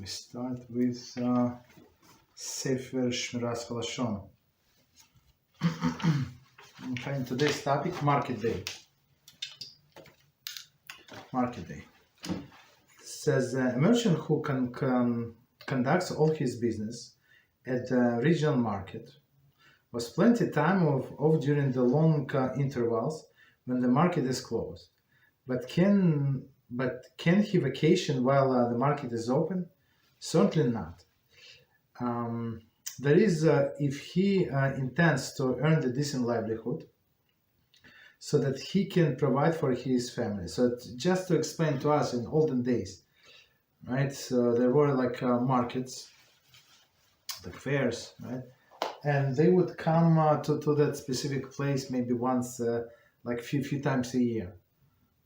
We start with Sefer Shmiras Haloshon. Okay, today's topic, Market Day. Market Day. It says a merchant who conducts all his business at the regional market was plenty time off during the long intervals when the market is closed. But can he vacation while the market is open? Certainly not. That is, if he intends to earn the decent livelihood so that he can provide for his family. So just to explain to us, in olden days, right, so there were like markets, like fairs, right, and they would come to that specific place maybe once, like few times a year.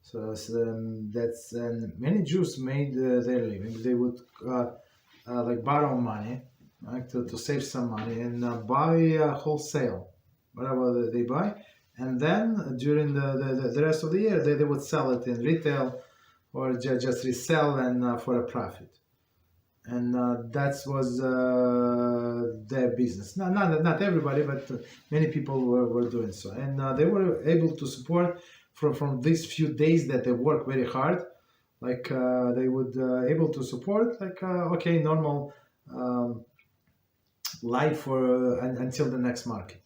So that's many Jews made their living. They would like borrow money, right, to save some money and buy wholesale, whatever they buy, and then during the rest of the year they would sell it in retail or just resell and for a profit. And that was their business. Not everybody, but many people were doing so, and they were able to support from these few days that they work very hard. Like they would able to support like normal life for until the next market.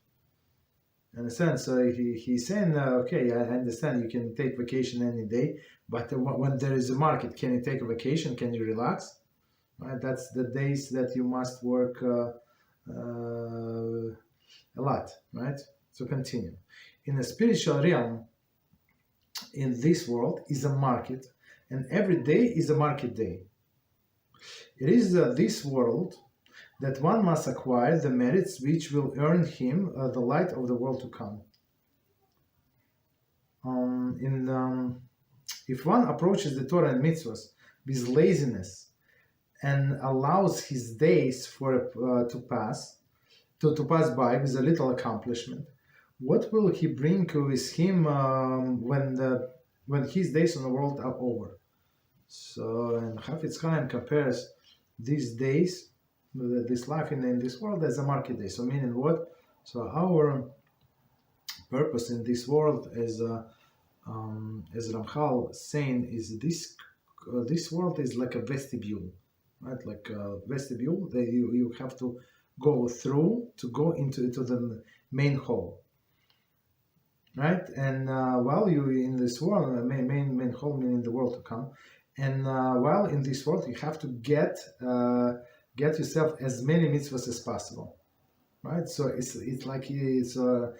Understand? So he's saying, okay, I understand you can take vacation any day, but when there is a market, can you take a vacation? Can you relax? Right? That's the days that you must work a lot, right? So continue. In the spiritual realm, in this world is a market, and every day is a market day. It is this world that one must acquire the merits which will earn him the light of the world to come. If one approaches the Torah and mitzvahs with laziness and allows his days to pass by with a little accomplishment, what will he bring with him when his days on the world are over? So, and Chofetz Chaim compares these days, this life in this world, as a market day. So, meaning what? So, our purpose in this world, as Ramchal saying, is this world is like a vestibule, right? Like a vestibule that you have to go through to go into the main hall. Right, and while you in this world, main hall, meaning the world to come, and while in this world you have to get yourself as many mitzvahs as possible, right? So it's like Chofetz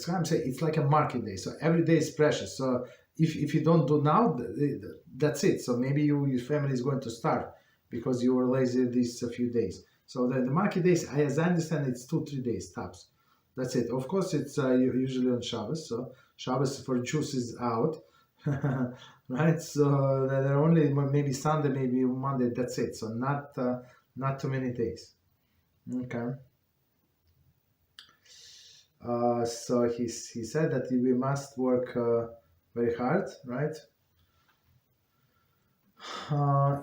Chaim say it's like a market day. So every day is precious. So if you don't do now, that's it. So maybe your family is going to starve because you were lazy these few days. So the market days, as I understand, it's 2-3 days tops. That's it. Of course, it's usually on Shabbos. So Shabbos for Jews is out, right? So there are only maybe Sunday, maybe Monday. That's it. So not too many days. Okay. So he said that we must work very hard, right?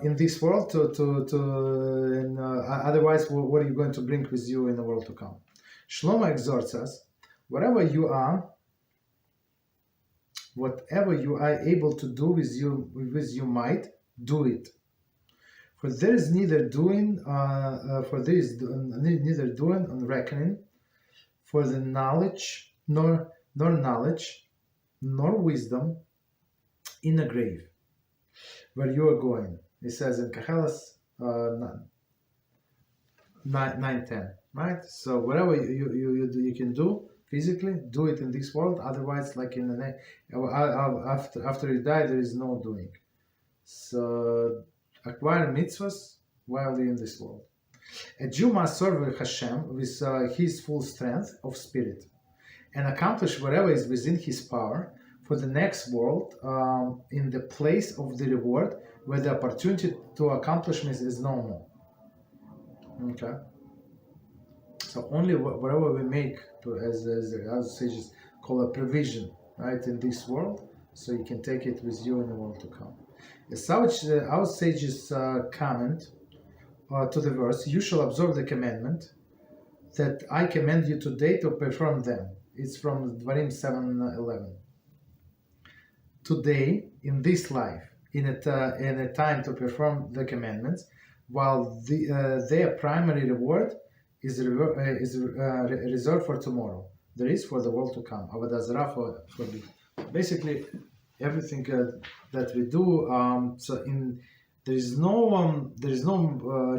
In this world, otherwise, what are you going to bring with you in the world to come? Shlomo exhorts us, whatever you are able to do with your might, do it. For there is neither doing on reckoning, for the knowledge nor wisdom in a grave where you are going. It says in Kehelas 9:10. Right, so whatever you can do physically, do it in this world. Otherwise, like after you die, there is no doing. So acquire mitzvahs while you're in this world. A Jew must serve Hashem with his full strength of spirit and accomplish whatever is within his power for the next world, in the place of the reward, where the opportunity to accomplishment is no more. Okay. So only whatever we make, as the sages call a provision, right, in this world, so you can take it with you in the world to come. As such, our sages comment to the verse, "You shall observe the commandment that I command you today to perform them." It's from Dvarim 7:11. Today, in this life, in a time to perform the commandments, while their primary reward is reserved for tomorrow. There is for the world to come. Avodah Zarah for basically everything that we do. There is no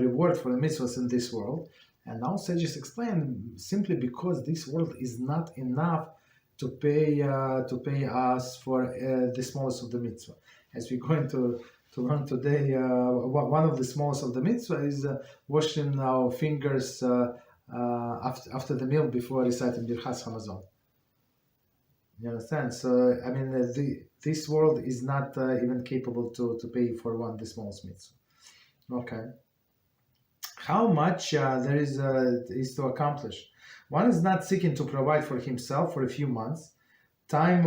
reward for the mitzvahs in this world, and now sages explain simply because this world is not enough to pay us for the smallest of the mitzvah. As we're going to learn today, one of the smallest of the mitzvah is washing our fingers after the meal before reciting Birchas Hamazon. You understand? So I mean, this world is not even capable to pay for the smallest mitzvah. Okay. How much there is to accomplish? One is not seeking to provide for himself for a few months, time,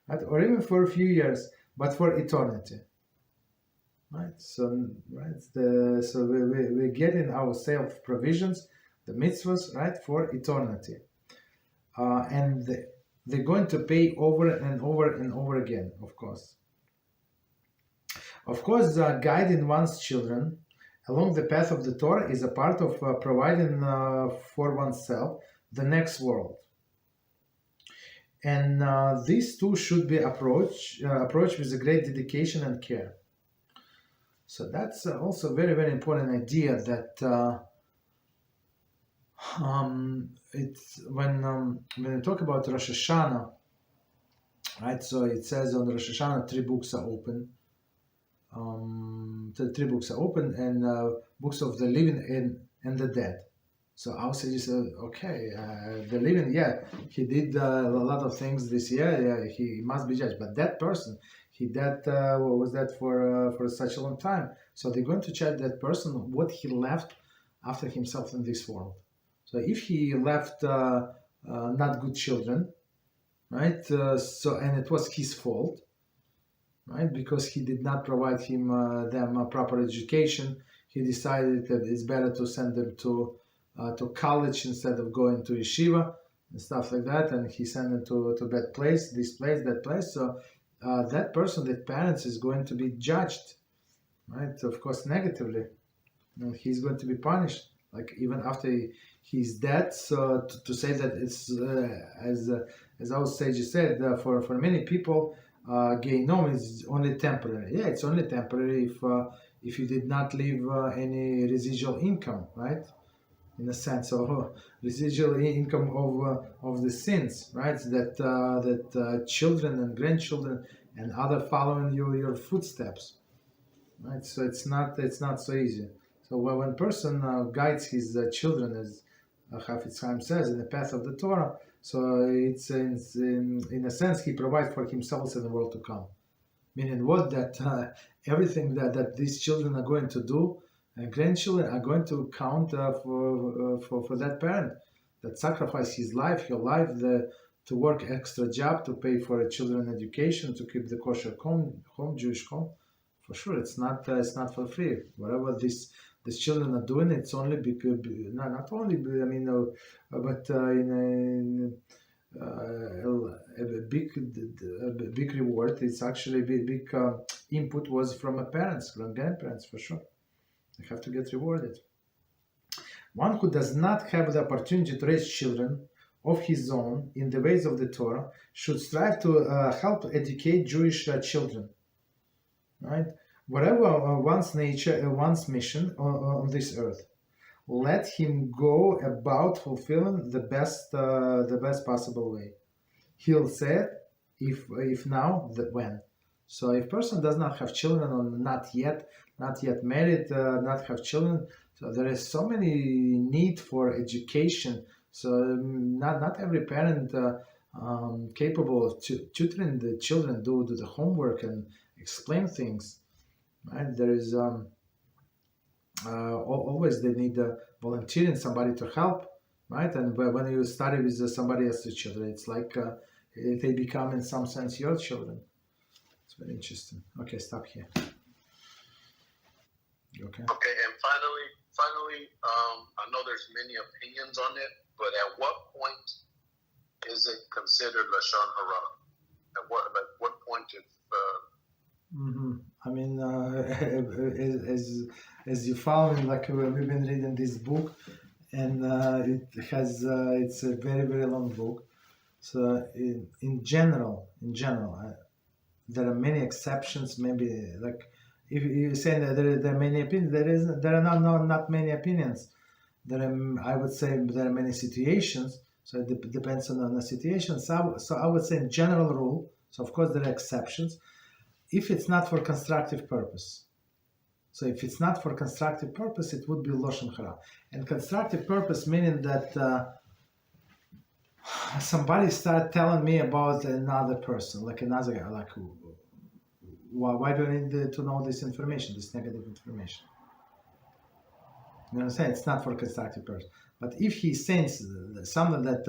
right, or even for a few years, but for eternity. Right. So we're getting ourselves provisions, the mitzvahs, right, for eternity. And they're going to pay over and over and over again, of course. Of course, guiding one's children along the path of the Torah is a part of providing for oneself the next world. And these two should be approached with a great dedication and care. So that's also a very, very important idea that it's when we talk about Rosh Hashanah, right? So it says on Rosh Hashanah 3 books are open. The 3 books are open, and books of the living and the dead. So our sages said, okay, the living, he did a lot of things this year, he must be judged. But that person, what was that for such a long time? So they're going to judge that person what he left after himself in this world. So if he left not good children, right? And it was his fault, right? Because he did not provide them a proper education. He decided that it's better to send them to college instead of going to yeshiva and stuff like that. And he sent them to that place, this place, that place. So that person, that parents, is going to be judged, right? Of course, negatively. And he's going to be punished, like even after he's dead. So to say that it's as our sages said, for many people, Gehinom is only temporary. Yeah, it's only temporary if you did not leave any residual income, right? In a sense of residual income of the sins, right? That children and grandchildren and other following your footsteps, right? So it's not so easy. So when person guides his children, as Chofetz Chaim says, in the path of the Torah, so it's in a sense he provides for himself in the world to come. Meaning what? That everything that these children are going to do, and grandchildren are going to count for that parent that sacrificed his life, her life, to work extra job to pay for a children education, to keep the kosher home, Jewish home. For sure, it's not for free. Whatever these children are doing, it's only because not only but in a big reward. It's actually big input was from parents, from grandparents, for sure. They have to get rewarded. One who does not have the opportunity to raise children of his own in the ways of the Torah should strive to help educate Jewish children. Right? Whatever one's nature, one's mission on this earth, let him go about fulfilling the best possible way. He'll say it, if now, that when. So if person does not have children, or not yet married, not have children, so there is so many need for education. So not every parent capable of tutoring the children, do the homework and explain things. Right? There is always they need volunteering, somebody to help, right? And when you study with somebody else's children, it's like they become in some sense your children. It's very interesting. Okay, stop here. Okay. Okay, and finally, I know there's many opinions on it, but at what point is it considered Lashon Hara? At what point if I mean, as you found, like we've been reading this book, and it's a very, very long book. So in general, there are many exceptions. Maybe like if you say that there are many opinions, there are not many opinions. I would say there are many situations. So it depends on the situation. So I would say in general rule. So of course there are exceptions. If it's not for constructive purpose. So if it's not for constructive purpose, it would be Lashon Hara. And constructive purpose meaning that somebody started telling me about another person, like another guy, like why do I need to know this information, this negative information? You understand? It's not for constructive purpose. But if he sends something that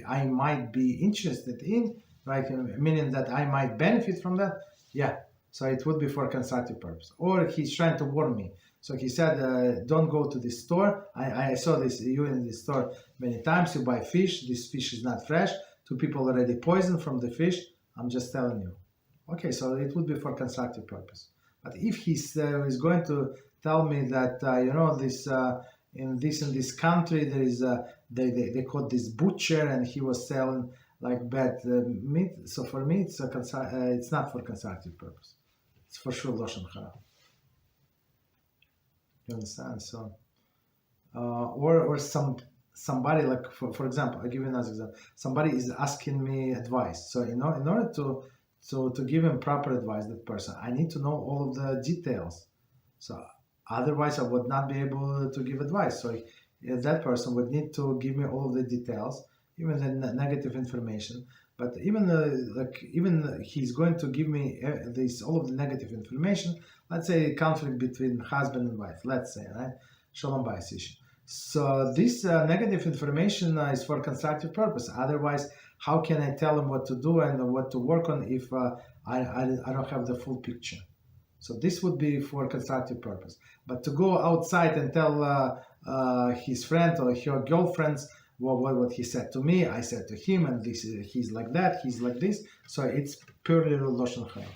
I might be interested in, right, meaning that I might benefit from that, yeah, so it would be for constructive purpose. Or he's trying to warn me. So he said, don't go to this store. I saw you in this store many times. You buy fish. This fish is not fresh. 2 people already poisoned from the fish. I'm just telling you. Okay, so it would be for constructive purpose. But if he's is going to tell me that, this in this country, there is they caught this butcher and he was selling like bad meat. So for me, it's not for constructive purpose. It's for sure Lashon Hara. You understand? So, or somebody like for example, I'll give you another example. Somebody is asking me advice. So in order to give him proper advice, that person, I need to know all of the details. So otherwise, I would not be able to give advice. So that person would need to give me all of the details, even the negative information. But even he's going to give me all of the negative information. Let's say conflict between husband and wife. Let's say, right, shalom bayis issue. So this negative information is for constructive purpose. Otherwise, how can I tell him what to do and what to work on if I don't have the full picture? So this would be for constructive purpose. But to go outside and tell his friend or her girlfriends what he said to me, I said to him, and he's like that, he's like this. So it's purely Loshon Hara.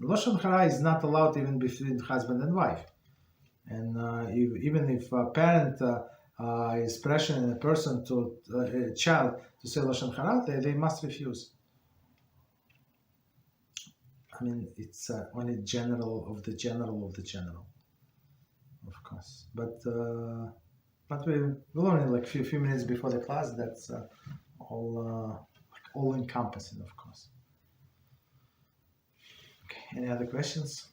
Loshon Hara is not allowed even between husband and wife. And even if a parent is pressuring a person a child to say Lashon Hara, they must refuse. I mean, it's only general of the general, of course. But we'll only like few minutes before the class. That's all encompassing, of course. Okay. Any other questions?